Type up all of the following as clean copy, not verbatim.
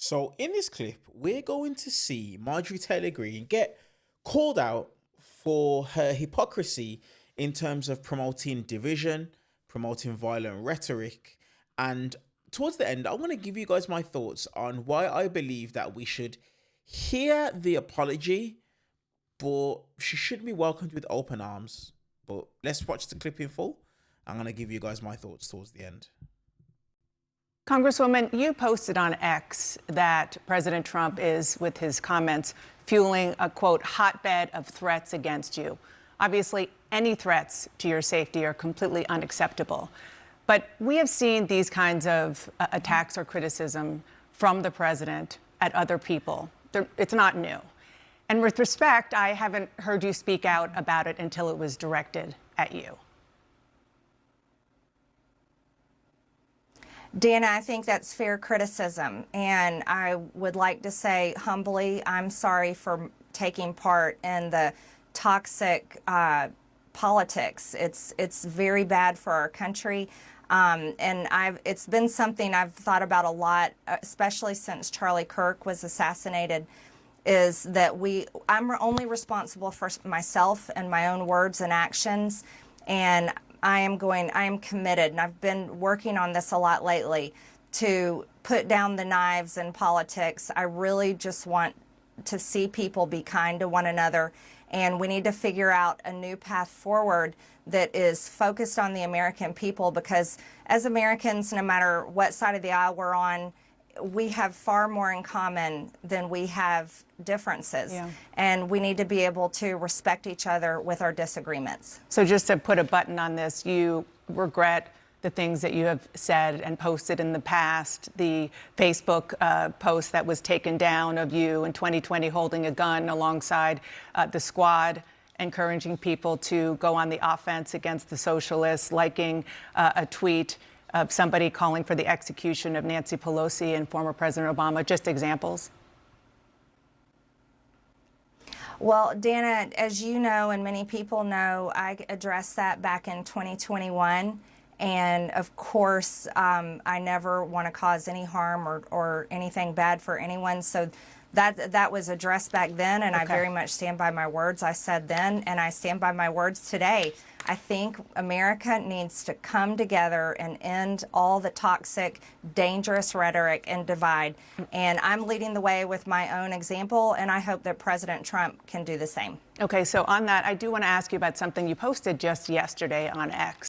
So in this clip, we're going to see Marjorie Taylor Greene get called out for her hypocrisy in terms of promoting division, promoting violent rhetoric, and towards the end, I want to give you guys my thoughts on why I believe that we should hear the apology, but she should be welcomed with open arms. But let's watch the clip in full. I'm going to give you guys my thoughts towards the end. Congresswoman, you posted on X that President Trump is, with his comments, fueling a, quote, hotbed of threats against you. Obviously, any threats to your safety are completely unacceptable. But we have seen these kinds of attacks or criticism from the president at other people. It's not new. And with respect, I haven't heard you speak out about it until it was directed at you. Dana, I think that's fair criticism, and I would like to say humbly, I'm sorry for taking part in the toxic politics. It's very bad for our country, and it's been something I've thought about a lot, especially since Charlie Kirk was assassinated. Is that I'm only responsible for myself and my own words and actions, and I am committed, and I've been working on this a lot lately, to put down the knives in politics. I really just want to see people be kind to one another, and we need to figure out a new path forward that is focused on the American people, because as Americans, no matter what side of the aisle we're on, we have far more in common than we have differences. Yeah. And we need to be able to respect each other with our disagreements. So just to put a button on this, you regret the things that you have said and posted in the past, the Facebook post that was taken down of you in 2020 holding a gun alongside the squad, encouraging people to go on the offense against the socialists, liking a tweet of somebody calling for the execution of Nancy Pelosi and former President Obama. Just examples. Well, Dana, as you know, and many people know, I addressed that back in 2021. And of course, I never want to cause any harm or anything bad for anyone. So that was addressed back then, and okay. I very much stand by my words I said then, and I stand by my words today. I think America needs to come together and end all the toxic, dangerous rhetoric and divide. And I'm leading the way with my own example, and I hope that President Trump can do the same. Okay, so on that, I do want to ask you about something you posted just yesterday on X.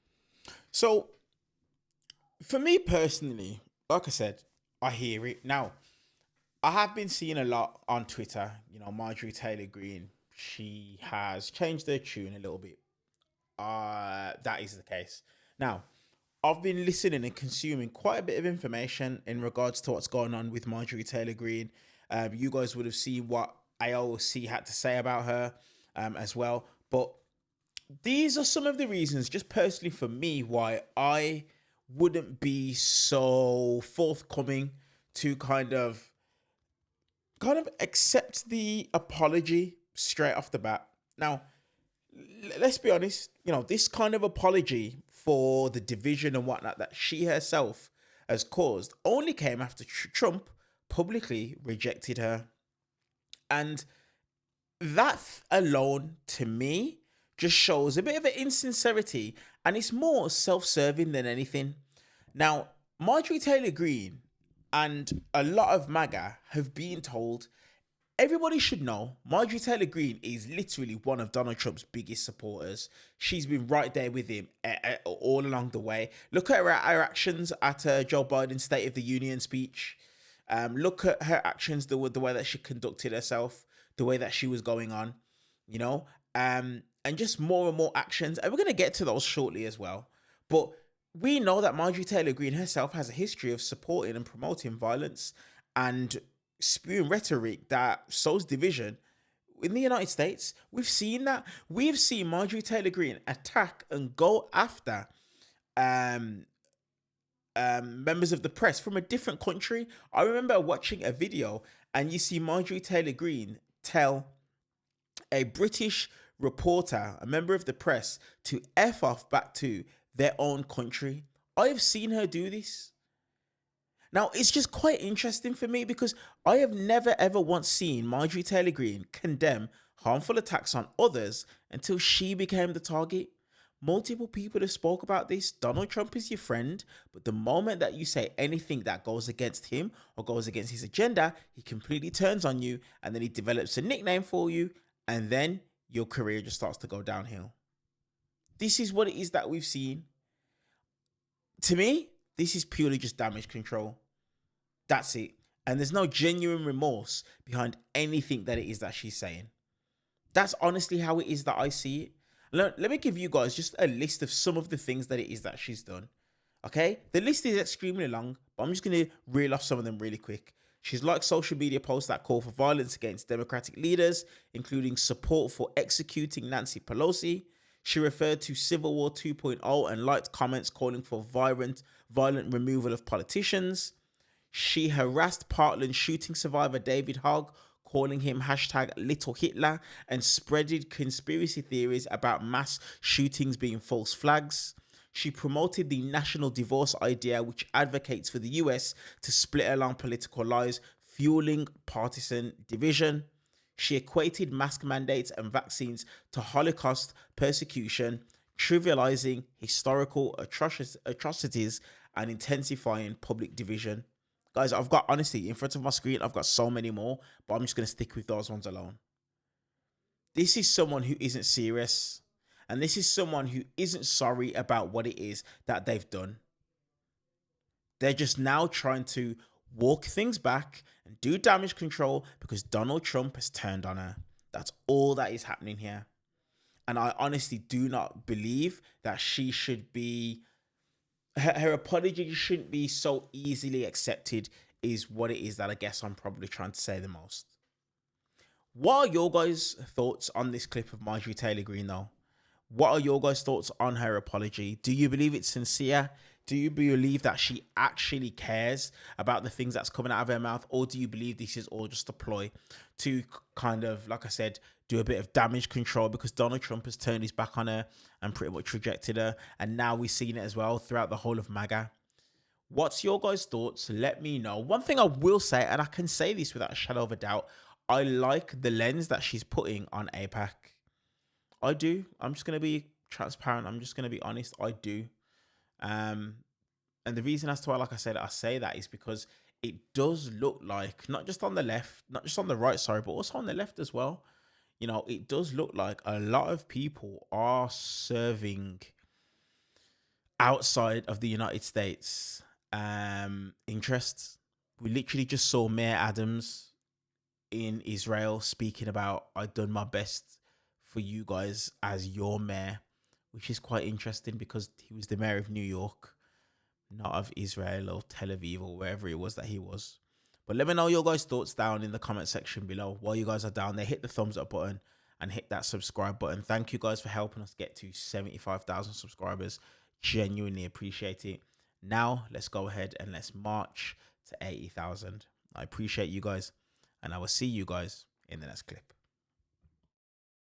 So, for me personally, like I said, I hear it. Now, I have been seeing a lot on Twitter, Marjorie Taylor Greene, she has changed her tune a little bit. That is the case. Now, I've been listening and consuming quite a bit of information in regards to what's going on with Marjorie Taylor Greene. You guys would have seen what AOC had to say about her as well. But these are some of the reasons, just personally for me, why I wouldn't be so forthcoming to kind of accept the apology straight off the bat. Now, let's be honest, this kind of apology for the division and whatnot that she herself has caused only came after Trump publicly rejected her. And that alone, to me, just shows a bit of an insincerity, and it's more self-serving than anything. Now, Marjorie Taylor Greene and a lot of MAGA have been told, everybody should know, Marjorie Taylor Greene is literally one of Donald Trump's biggest supporters. She's been right there with him all along the way. Look at her actions at Joe Biden's State of the Union speech. Look at her actions, the way that she conducted herself, the way that she was going on, and just more and more actions. And we're going to get to those shortly as well. But we know that Marjorie Taylor Greene herself has a history of supporting and promoting violence and spewing rhetoric that sows division in the United States. We've seen that. We've seen Marjorie Taylor Greene attack and go after members of the press from a different country. I remember watching a video and you see Marjorie Taylor Greene tell a British reporter, a member of the press, to F off back to their own country. I have seen her do this. Now, it's just quite interesting for me because I have never ever once seen Marjorie Taylor Greene condemn harmful attacks on others until she became the target. Multiple people have spoke about this. Donald Trump is your friend, but the moment that you say anything that goes against him or goes against his agenda, he completely turns on you and then he develops a nickname for you, and then your career just starts to go downhill. This is what it is that we've seen. To me, this is purely just damage control. That's it. And there's no genuine remorse behind anything that it is that she's saying. That's honestly how it is that I see it. Let me give you guys just a list of some of the things that it is that she's done. Okay? The list is extremely long, but I'm just going to reel off some of them really quick. She's liked social media posts that call for violence against Democratic leaders, including support for executing Nancy Pelosi. She referred to Civil War 2.0 and liked comments calling for violent removal of politicians. She harassed Parkland shooting survivor David Hogg, calling him hashtag Little Hitler, and spreaded conspiracy theories about mass shootings being false flags. She promoted the national divorce idea, which advocates for the US to split along political lines, fueling partisan division. She equated mask mandates and vaccines to Holocaust persecution, trivializing historical atrocities and intensifying public division. Guys, I've got, honestly, in front of my screen, I've got so many more, but I'm just going to stick with those ones alone. This is someone who isn't serious, and this is someone who isn't sorry about what it is that they've done. They're just now trying to walk things back and do damage control because Donald Trump has turned on her. That's all that is happening here. And I honestly do not believe that she should be... Her apology shouldn't be so easily accepted, is what it is that I guess I'm probably trying to say the most. What are your guys' thoughts on this clip of Marjorie Taylor Greene though? What are your guys' thoughts on her apology? Do you believe it's sincere? Do you believe that she actually cares about the things that's coming out of her mouth? Or do you believe this is all just a ploy to kind of, like I said, do a bit of damage control because Donald Trump has turned his back on her and pretty much rejected her? And now we've seen it as well throughout the whole of MAGA. What's your guys' thoughts? Let me know. One thing I will say, and I can say this without a shadow of a doubt, I like the lens that she's putting on AIPAC. I do. I'm just going to be transparent. I'm just going to be honest. I do. And the reason as to why, like I said, I say that is because it does look like, not just on the left, not just on the right, sorry, but also on the left as well. You know, it does look like a lot of people are serving outside of the United States interests. We literally just saw Mayor Adams in Israel speaking about, I've done my best for you guys as your mayor, which is quite interesting because he was the mayor of New York, not of Israel or Tel Aviv or wherever it was that he was. But let me know your guys' thoughts down in the comment section below. While you guys are down there, hit the thumbs up button and hit that subscribe button. Thank you guys for helping us get to 75,000 subscribers. Genuinely appreciate it. Now let's go ahead and let's march to 80,000. I appreciate you guys, and I will see you guys in the next clip.